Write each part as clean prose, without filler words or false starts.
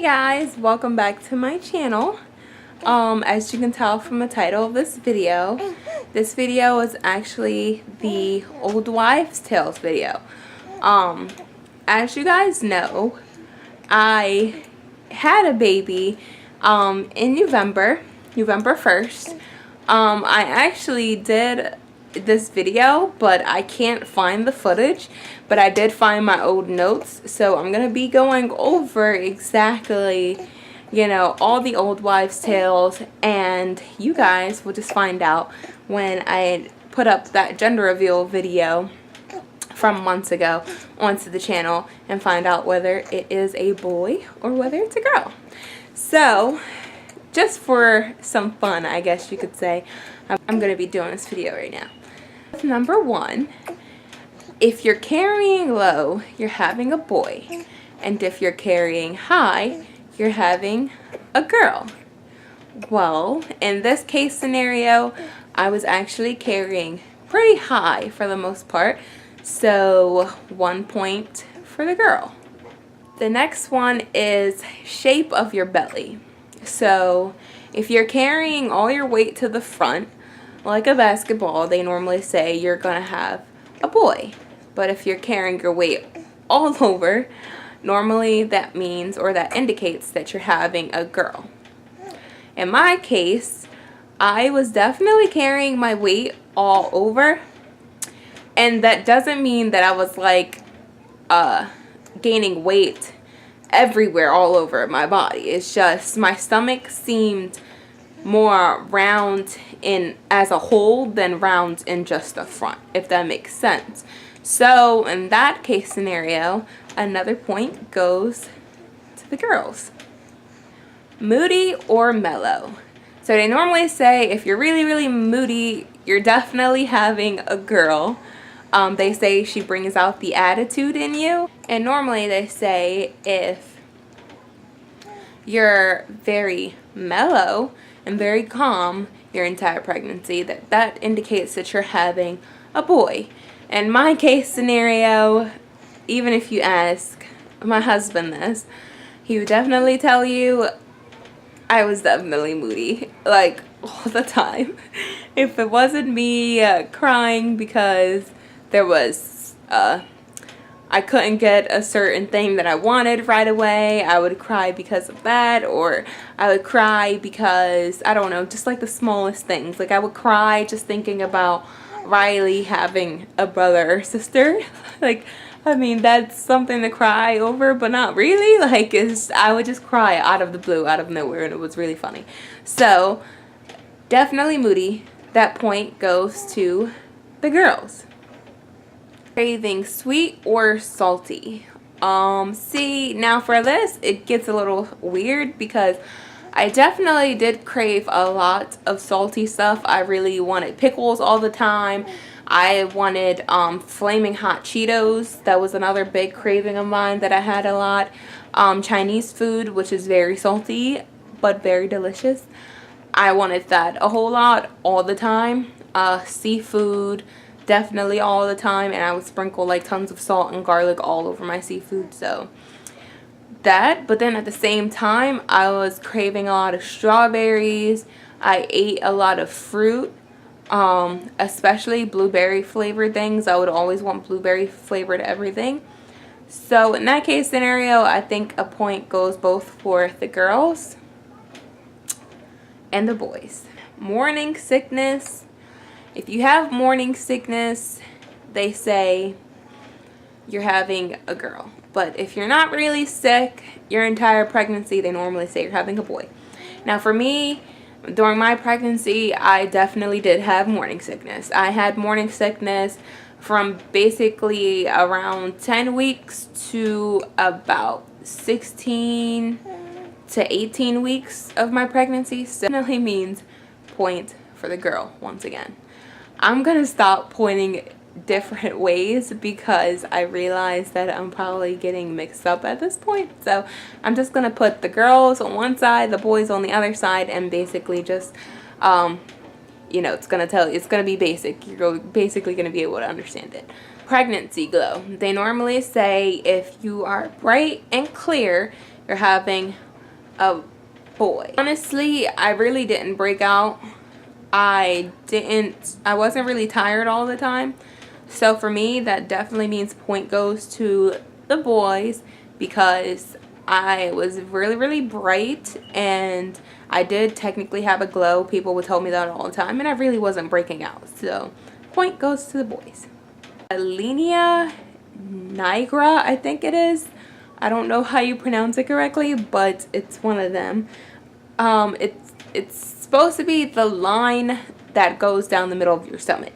Hey guys, welcome back to my channel. As you can tell from the title of this video is actually the Old Wives' Tales video. As you guys know, I had a baby in November 1st. I actually did this video, but I can't find the footage, but I did find my old notes, so I'm gonna be going over exactly, you know, all the Old Wives' Tales, and you guys will just find out when I put up that gender reveal video from months ago onto the channel and find out whether it is a boy or whether it's a girl. So just for some fun, I guess you could say, I'm going to be doing this video right now. Number 1, if you're carrying low, you're having a boy. And if you're carrying high, you're having a girl. Well, in this case scenario, I was actually carrying pretty high for the most part. So 1 point for the girl. The next one is shape of your belly. So if you're carrying all your weight to the front, like a basketball, they normally say you're going to have a boy. But if you're carrying your weight all over, normally that means, or that indicates, that you're having a girl. In my case, I was definitely carrying my weight all over. And that doesn't mean that I was like gaining weight everywhere all over my body. It's just my stomach seemed more round in as a whole than round in just the front, if that makes sense. So in that case scenario, another point goes to the girls. Moody or mellow. So they normally say if you're really moody, you're definitely having a girl. They say she brings out the attitude in you. And normally they say if you're very mellow and very calm your entire pregnancy, that indicates that you're having a boy. In my case scenario, even if you ask my husband this, he would definitely tell you I was definitely moody, like all the time. If it wasn't me crying because there was I couldn't get a certain thing that I wanted right away, I would cry because of that. Or I would cry because, I don't know, just like the smallest things. Like I would cry just thinking about Ryleigh having a brother or sister. Like, I mean, that's something to cry over, but not really. Like, I would just cry out of the blue, out of nowhere, and it was really funny. So definitely moody. That point goes to the girls. Craving sweet or salty. See, now for this, it gets a little weird because I definitely did crave a lot of salty stuff. I really wanted pickles all the time. I wanted flaming hot Cheetos. That was another big craving of mine that I had a lot. Chinese food, which is very salty but very delicious. I wanted that a whole lot all the time. Seafood, definitely all the time, and I would sprinkle like tons of salt and garlic all over my seafood. So that, but then at the same time I was craving a lot of strawberries. I ate a lot of fruit, especially blueberry flavored things. I would always want blueberry flavored everything. So in that case scenario, I think a point goes both for the girls and the boys. Morning sickness. If you have morning sickness, they say you're having a girl. But if you're not really sick your entire pregnancy, they normally say you're having a boy. Now for me, during my pregnancy, I definitely did have morning sickness. I had morning sickness from basically around 10 weeks to about 16 to 18 weeks of my pregnancy. So that definitely means point for the girl once again. I'm gonna stop pointing different ways because I realize that I'm probably getting mixed up at this point. So I'm just gonna put the girls on one side, the boys on the other side, and basically just you know, it's gonna be basic. You're basically gonna be able to understand it. Pregnancy glow. They normally say if you are bright and clear, you're having a boy. Honestly, I really didn't break out. I wasn't really tired all the time. So for me, that definitely means point goes to the boys, because I was really, really bright and I did technically have a glow. People would tell me that all the time, and I really wasn't breaking out. So point goes to the boys. Alenia Nigra, I think it is. I don't know how you pronounce it correctly, but it's one of them. It's supposed to be the line that goes down the middle of your stomach.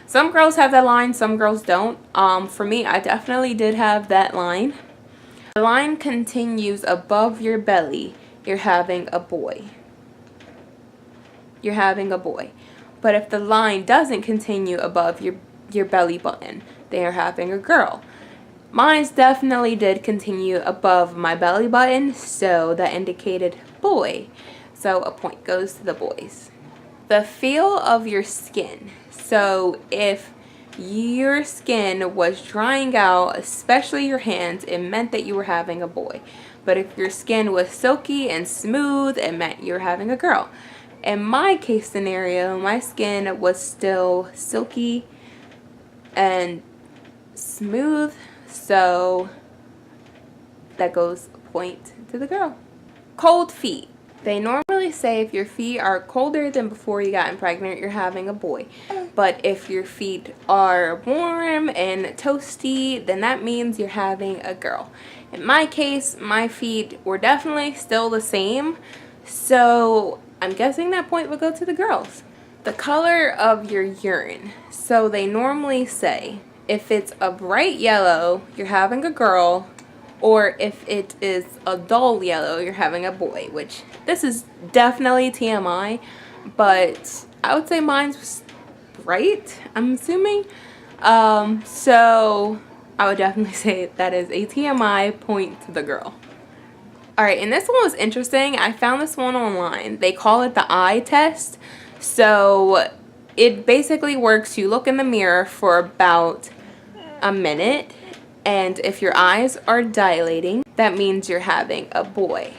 Some girls have that line, some girls don't. For me, I definitely did have that line. The line continues above your belly, you're having a boy. You're having a boy. But if the line doesn't continue above your belly button, they are having a girl. Mine definitely did continue above my belly button, so that indicated boy. So a point goes to the boys. The feel of your skin. So if your skin was drying out, especially your hands, it meant that you were having a boy. But if your skin was silky and smooth, it meant you were having a girl. In my case scenario, my skin was still silky and smooth, so that goes a point to the girl. Cold feet. They normally say if your feet are colder than before you got pregnant, you're having a boy. But if your feet are warm and toasty, then that means you're having a girl. In my case, my feet were definitely still the same, so I'm guessing that point would go to the girls. The color of your urine. So they normally say if it's a bright yellow, you're having a girl, or if it is a dull yellow, you're having a boy, which this is definitely TMI, but I would say mine was bright, I'm assuming. So I would definitely say that is a TMI point to the girl. Alright, and this one was interesting. I found this one online. They call it the eye test. So it basically works, you look in the mirror for about a minute, and if your eyes are dilating, that means you're having a boy.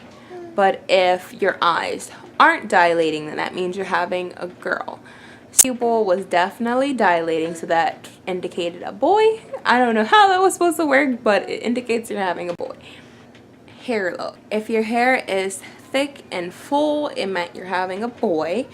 But if your eyes aren't dilating, then that means you're having a girl. Pupil was definitely dilating, so that indicated a boy. I don't know how that was supposed to work, but it indicates you're having a boy. Hair look. If your hair is thick and full, it meant you're having a boy.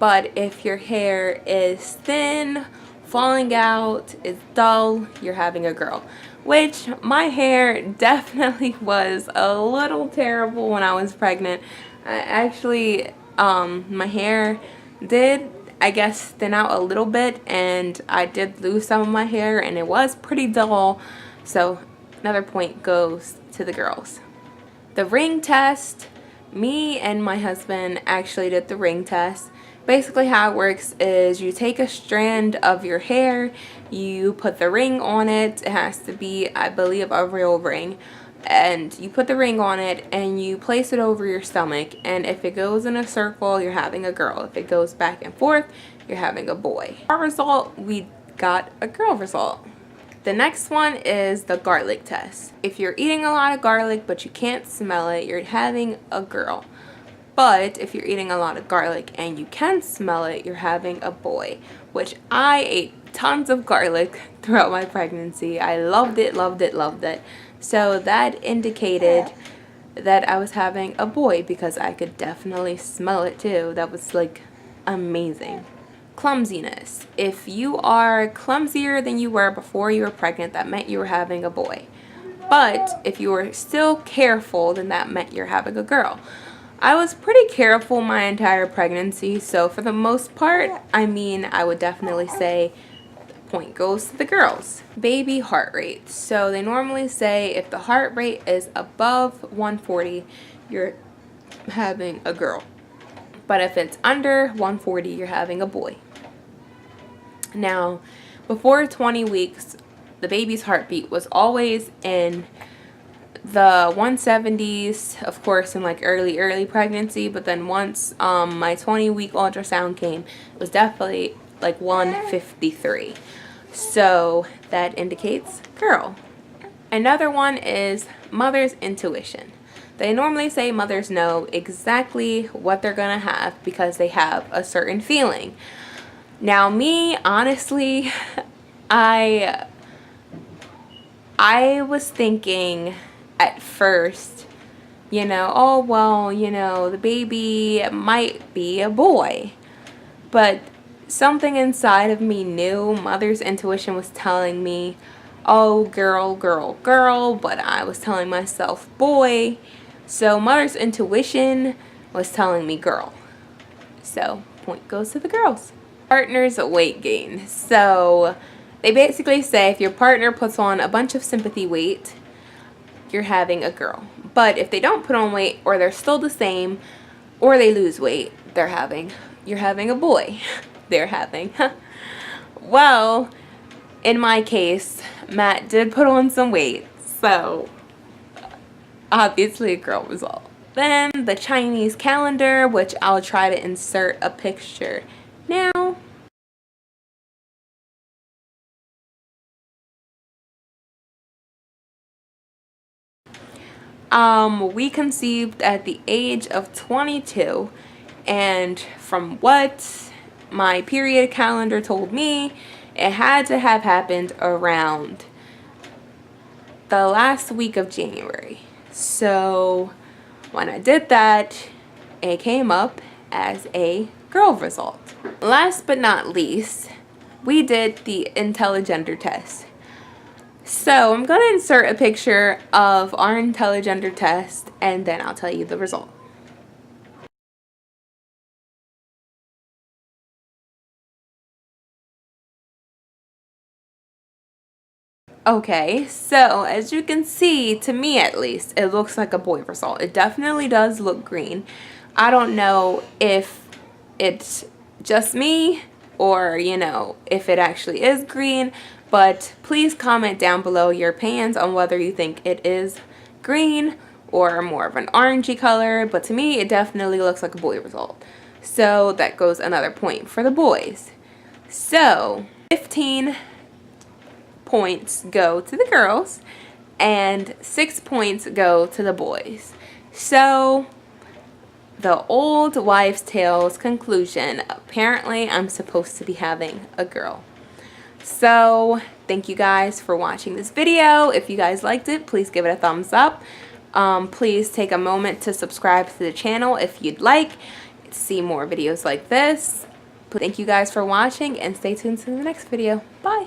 But if your hair is thin, falling out, is dull, you're having a girl. Which my hair definitely was a little terrible when I was pregnant. I actually, my hair did, I guess, thin out a little bit, and I did lose some of my hair, and it was pretty dull. So another point goes to the girls. The ring test. Me and my husband actually did the ring test. Basically how it works is you take a strand of your hair, you put the ring on it. It has to be, I believe, a real ring. And you put the ring on it and you place it over your stomach. And if it goes in a circle, you're having a girl. If it goes back and forth, you're having a boy. Our result, we got a girl result. The next one is the garlic test. If you're eating a lot of garlic but you can't smell it, you're having a girl. But if you're eating a lot of garlic and you can smell it, you're having a boy. Which I ate tons of garlic throughout my pregnancy. I loved it, loved it, loved it. So that indicated that I was having a boy because I could definitely smell it too. That was like amazing. Clumsiness. If you are clumsier than you were before you were pregnant, that meant you were having a boy. But if you were still careful, then that meant you're having a girl. I was pretty careful my entire pregnancy, so for the most part, I mean, I would definitely say the point goes to the girls. Baby heart rate. So they normally say if the heart rate is above 140, you're having a girl. But if it's under 140, you're having a boy. Now, before 20 weeks, the baby's heartbeat was always in the 170s, of course, in like early pregnancy, but then once my 20-week ultrasound came, it was definitely like 153. So that indicates girl. Another one is mother's intuition. They normally say mothers know exactly what they're gonna have because they have a certain feeling. Now me, honestly, I was thinking at first, you know, oh well, you know, the baby might be a boy. But something inside of me knew, mother's intuition was telling me, oh, girl, girl, girl, but I was telling myself boy. So mother's intuition was telling me girl. So point goes to the girls. Partner's weight gain. So they basically say if your partner puts on a bunch of sympathy weight, you're having a girl. But if they don't put on weight, or they're still the same, or they lose weight, you're having a boy. They're having. Well, in my case, Matt did put on some weight, so obviously a girl result. Then the Chinese calendar, which I'll try to insert a picture now. We conceived at the age of 22, and from what my period calendar told me, it had to have happened around the last week of January. So when I did that, it came up as a girl result. Last but not least, we did the IntelliGender test. So I'm going to insert a picture of our IntelliGender test, and then I'll tell you the result. Okay, so as you can see, to me at least, it looks like a boy result. It definitely does look green. I don't know if it's just me or, you know, if it actually is green, but please comment down below your opinions on whether you think it is green or more of an orangey color. But to me, it definitely looks like a boy result. So that goes another point for the boys. So 15 points go to the girls and 6 points go to the boys. So the old wives' tales conclusion, apparently I'm supposed to be having a girl. So thank you guys for watching this video. If you guys liked it, please give it a thumbs up. Please take a moment to subscribe to the channel if you'd like to see more videos like this. Thank you guys for watching, and stay tuned to the next video. Bye.